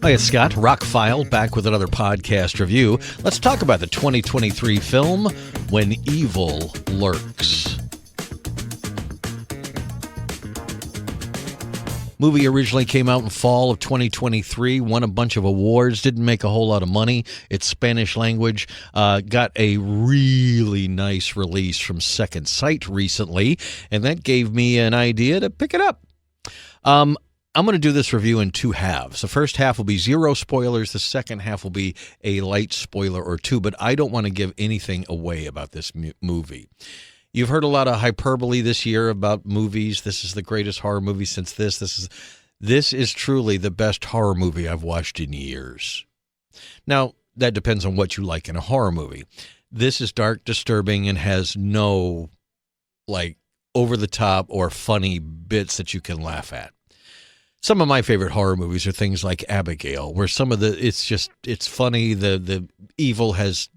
Hi, it's Scott, ROCKFILE, back with another podcast review. Let's talk about the 2023 film, When Evil Lurks. Movie originally came out in fall of 2023, won a bunch of awards, didn't make a whole lot of money. It's Spanish language, got a really nice release from Second Sight recently, and that gave me an idea to pick it up. I'm going to do this review in two halves. The first half will be zero spoilers. The second half will be a light spoiler or two, but I don't want to give anything away about this movie. You've heard a lot of hyperbole this year about movies. This is the greatest horror movie since this. This is truly the best horror movie I've watched in years. Now, that depends on what you like in a horror movie. This is dark, disturbing, and has no, over-the-top or funny bits that you can laugh at. Some of my favorite horror movies are things like Abigail, where it's funny, the evil has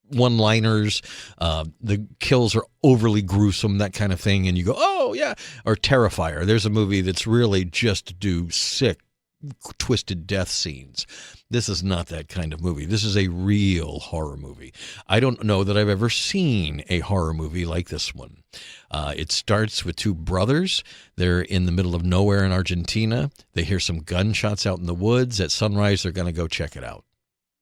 one-liners, the kills are overly gruesome, that kind of thing, and you go, oh, yeah. Or Terrifier. There's a movie that's really just to do sick, twisted death scenes. This is not that kind of movie. This is a real horror movie. I don't know that I've ever seen a horror movie like this one. It starts with two brothers. They're in the middle of nowhere in Argentina. They hear some gunshots out in the woods. At sunrise, they're going to go check it out.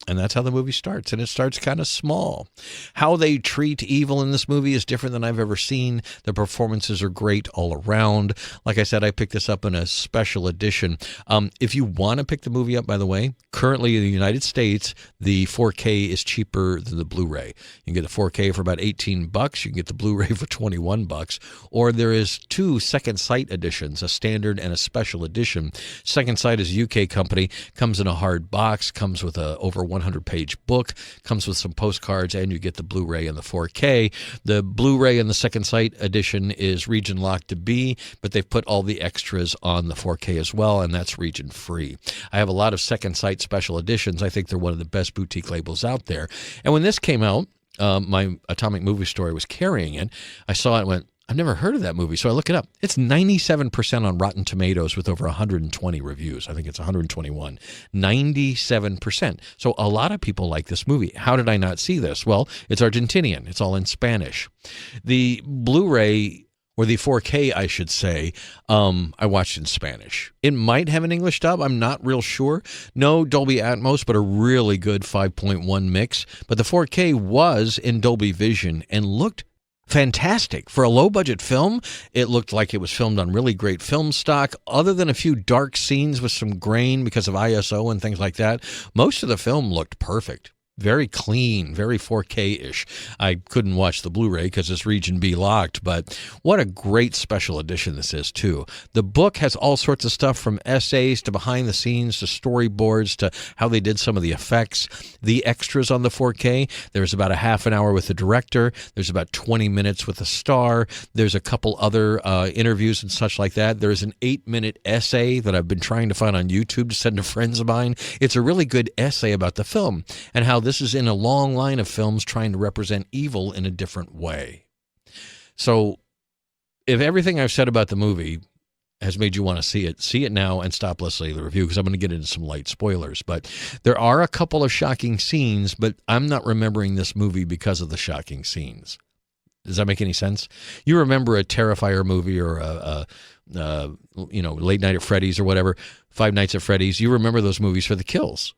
And that's how the movie starts, and it starts kind of small. How they treat evil in this movie is different than I've ever seen. The performances are great all around. Like I said, I picked this up in a special edition. If you want to pick the movie up, by the way, currently in the United States, the 4K is cheaper than the Blu-ray. You can get the 4K for about $18. You can get the Blu-ray for $21. Or there is two Second Sight editions, a standard and a special edition. Second Sight is a UK company, comes in a hard box, comes with a over 100-page book, comes with some postcards, and you get the Blu-ray and the 4K. The Blu-ray and the Second Sight edition is region locked to B, but they've put all the extras on the 4K as well, and that's region free. I have a lot of Second Sight special editions. I think they're one of the best boutique labels out there. And when this came out, my Atomic Movie Story was carrying it. I saw it and went, I've never heard of that movie, so I look it up. It's 97% on Rotten Tomatoes with over 120 reviews. I think it's 121. 97%. So a lot of people like this movie. How did I not see this? Well, it's Argentinian. It's all in Spanish. The Blu-ray, or the 4K, I should say, I watched in Spanish. It might have an English dub. I'm not real sure. No Dolby Atmos, but a really good 5.1 mix. But the 4K was in Dolby Vision and looked fantastic. For a low-budget film, it looked like it was filmed on really great film stock. Other than a few dark scenes with some grain because of ISO and things like that, most of the film looked perfect. Very clean, very 4K-ish. I couldn't watch the Blu-ray because it's region B locked, but what a great special edition this is, too. The book has all sorts of stuff from essays to behind the scenes to storyboards to how they did some of the effects. The extras on the 4K, there's about a half an hour with the director. There's about 20 minutes with the star. There's a couple other interviews and such like that. There's an 8-minute essay that I've been trying to find on YouTube to send to friends of mine. It's a really good essay about the film and how this is in a long line of films trying to represent evil in a different way. So if everything I've said about the movie has made you want to see it now and stop listening to the review because I'm going to get into some light spoilers. But there are a couple of shocking scenes, but I'm not remembering this movie because of the shocking scenes. Does that make any sense? You remember a Terrifier movie or a Late Night at Freddy's or whatever, Five Nights at Freddy's. You remember those movies for the kills.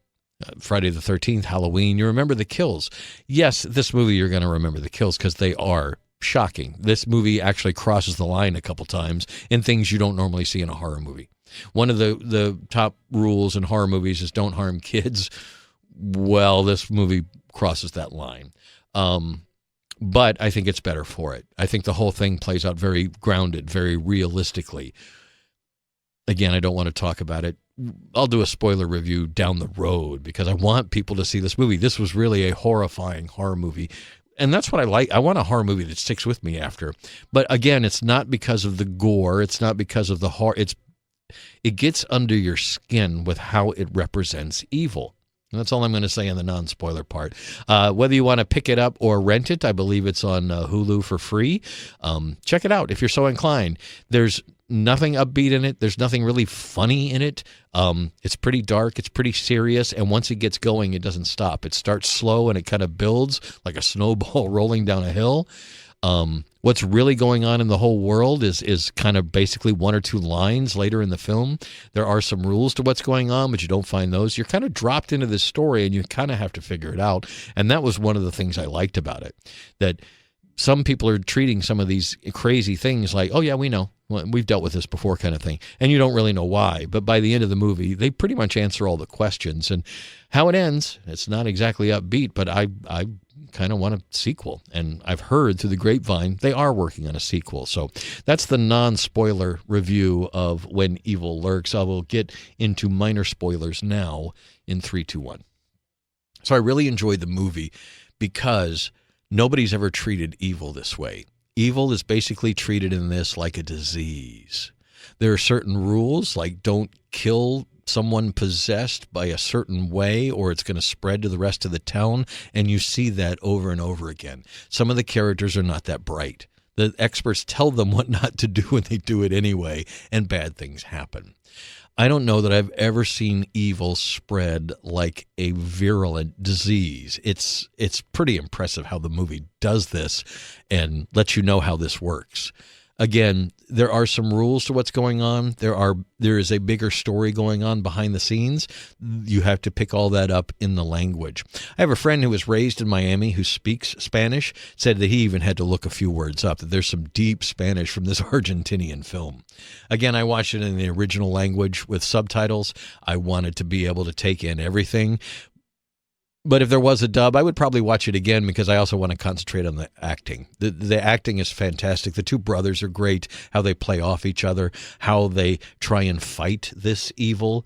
Friday the 13th, Halloween, you remember the kills. Yes, this movie you're going to remember the kills because they are shocking. This movie actually crosses the line a couple times in things you don't normally see in a horror movie. One of the top rules in horror movies is don't harm kids. Well, this movie crosses that line. But I think it's better for it. I think the whole thing plays out very grounded, very realistically. Again, I don't want to talk about it. I'll do a spoiler review down the road because I want people to see this movie. This was really a horrifying horror movie. And that's what I like. I want a horror movie that sticks with me after. But again, it's not because of the gore. It's not because of the horror. It gets under your skin with how it represents evil. And that's all I'm going to say on the non-spoiler part. Whether you want to pick it up or rent it, I believe it's on Hulu for free. Check it out if you're so inclined. There's nothing upbeat in it. There's nothing really funny in it. It's pretty dark. It's pretty serious. And once it gets going, it doesn't stop. It starts slow and it kind of builds like a snowball rolling down a hill. What's really going on in the whole world is kind of basically one or two lines later in the film. There are some rules to what's going on, but you don't find those. You're kind of dropped into this story and you kind of have to figure it out. And that was one of the things I liked about it, that some people are treating some of these crazy things like, oh, yeah, we know. We've dealt with this before kind of thing. And you don't really know why. But by the end of the movie, they pretty much answer all the questions. And how it ends, it's not exactly upbeat, but I kind of want a sequel. And I've heard through the grapevine they are working on a sequel. So that's the non-spoiler review of When Evil Lurks. I will get into minor spoilers now in 3, 2, 1. So I really enjoyed the movie because nobody's ever treated evil this way. Evil is basically treated in this like a disease. There are certain rules, like don't kill someone possessed by a certain way or it's going to spread to the rest of the town, and you see that over and over again. Some of the characters are not that bright. The experts tell them what not to do and they do it anyway, and bad things happen. I don't know that I've ever seen evil spread like a virulent disease. It's pretty impressive how the movie does this and lets you know how this works. Again, there are some rules to what's going on. There is a bigger story going on behind the scenes. You have to pick all that up in the language. I have a friend who was raised in Miami who speaks Spanish, said that he even had to look a few words up, that there's some deep Spanish from this Argentinian film. Again, I watched it in the original language with subtitles. I wanted to be able to take in everything. But if there was a dub, I would probably watch it again because I also want to concentrate on the acting. The acting is fantastic. The two brothers are great, how they play off each other, how they try and fight this evil.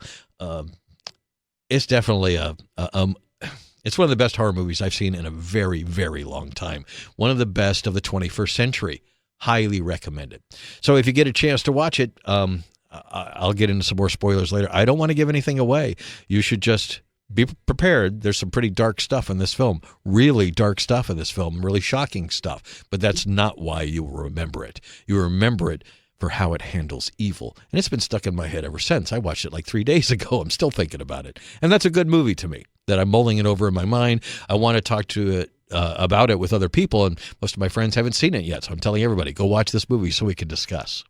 It's definitely it's one of the best horror movies I've seen in a very, very long time. One of the best of the 21st century. Highly recommend it. So if you get a chance to watch it, I'll get into some more spoilers later. I don't want to give anything away. You should just be prepared. There's some pretty dark stuff in this film, really dark stuff in this film, really shocking stuff. But that's not why you will remember it. You remember it for how it handles evil. And it's been stuck in my head ever since. I watched it like 3 days ago. I'm still thinking about it. And that's a good movie to me, that I'm mulling it over in my mind. I want to talk to it about it with other people, and most of my friends haven't seen it yet. So I'm telling everybody, go watch this movie so we can discuss.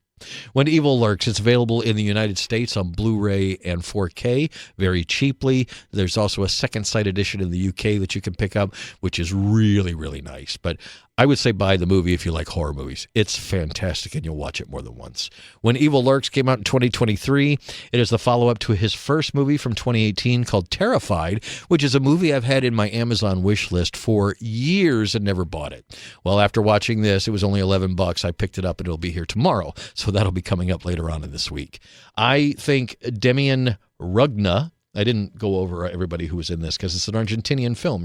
When Evil Lurks, it's available in the United States on Blu-ray and 4K very cheaply. There's also a second sight edition in the UK that you can pick up, which is really, really nice. But I would say buy the movie if you like horror movies. It's fantastic, and you'll watch it more than once. When Evil Lurks came out in 2023, it is the follow-up to his first movie from 2018 called Terrified, which is a movie I've had in my Amazon wish list for years and never bought it. Well, after watching this, it was only $11. I picked it up, and it'll be here tomorrow, so that'll be coming up later on in this week. I think Demian Rugna, I didn't go over everybody who was in this because it's an Argentinian film.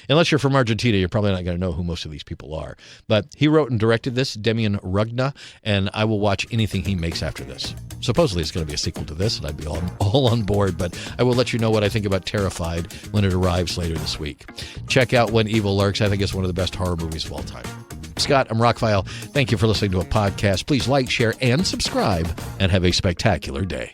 Unless you're from Argentina, you're probably not going to know who most of these people are. But he wrote and directed this, Demian Rugna, and I will watch anything he makes after this. Supposedly it's going to be a sequel to this, and I'd be all on board, but I will let you know what I think about Terrified when it arrives later this week. Check out When Evil Lurks. I think it's one of the best horror movies of all time. Scott, I'm ROCKFILE. Thank you for listening to a podcast. Please like, share, and subscribe, and have a spectacular day.